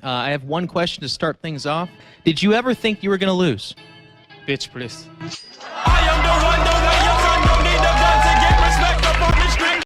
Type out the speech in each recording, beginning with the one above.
I have one question to start things off. Did you ever think you were going to lose? Bitch, please. I am the one, the way your son don't need a gun to get respect up on the street.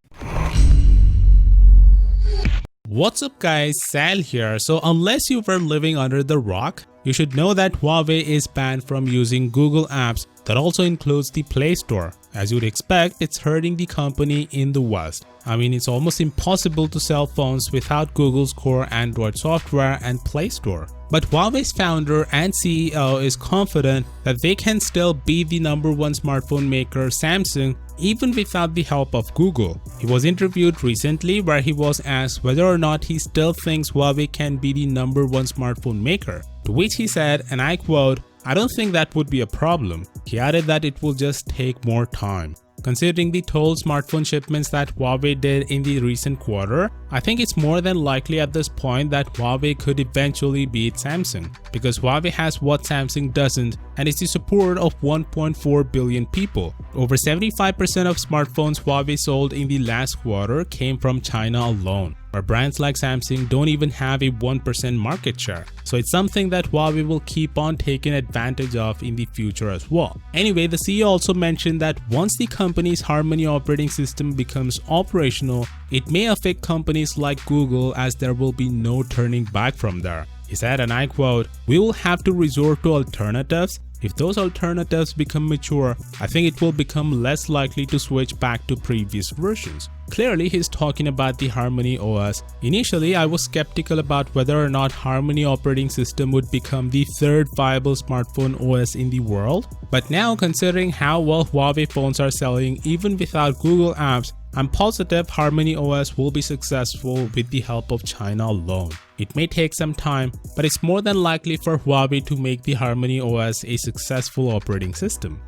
What's up guys, Sal here. So unless you were living under the rock, you should know that Huawei is banned from using Google apps. That also includes the Play Store. As you'd expect, it's hurting the company in the West. I mean, it's almost impossible to sell phones without Google's core Android software and Play Store. But Huawei's founder and CEO is confident that they can still be the #1 smartphone maker, Samsung, even without the help of Google. He was interviewed recently where he was asked whether or not he still thinks Huawei can be the #1 smartphone maker. To which he said, and I quote, "I don't think that would be a problem." He added that it will just take more time. Considering the total smartphone shipments that Huawei did in the recent quarter, I think it's more than likely at this point that Huawei could eventually beat Samsung, because Huawei has what Samsung doesn't, and it's the support of 1.4 billion people. Over 75% of smartphones Huawei sold in the last quarter came from China alone, where brands like Samsung don't even have a 1% market share. So it's something that Huawei will keep on taking advantage of in the future as well. Anyway, the CEO also mentioned that once the company's Harmony operating system becomes operational, it may affect companies like Google, as there will be no turning back from there. He said, and I quote, "We will have to resort to alternatives. If those alternatives become mature, I think it will become less likely to switch back to previous versions." Clearly, he's talking about the Harmony OS. Initially, I was skeptical about whether or not Harmony operating system would become the third viable smartphone OS in the world. But now, considering how well Huawei phones are selling even without Google apps, I'm positive Harmony OS will be successful with the help of China alone. It may take some time, but it's more than likely for Huawei to make the Harmony OS a successful operating system.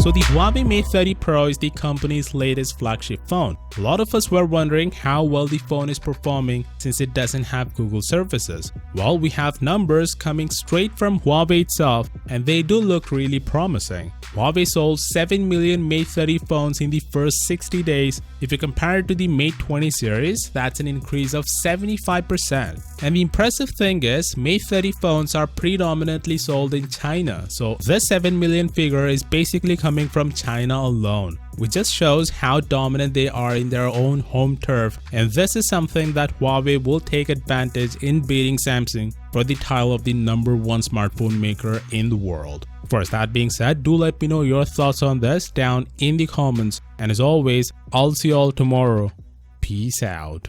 So the Huawei Mate 30 Pro is the company's latest flagship phone. A lot of us were wondering how well the phone is performing since it doesn't have Google services. Well, we have numbers coming straight from Huawei itself, and they do look really promising. Huawei sold 7 million Mate 30 phones in the first 60 days. If you compare it to the Mate 20 series, that's an increase of 75%. And the impressive thing is, Mate 30 phones are predominantly sold in China, so this 7 million figure is basically coming from China alone, which just shows how dominant they are in their own home turf, and this is something that Huawei will take advantage in beating Samsung for the title of the #1 smartphone maker in the world. Of course, that being said, do let me know your thoughts on this down in the comments, and as always, I'll see you all tomorrow. Peace out.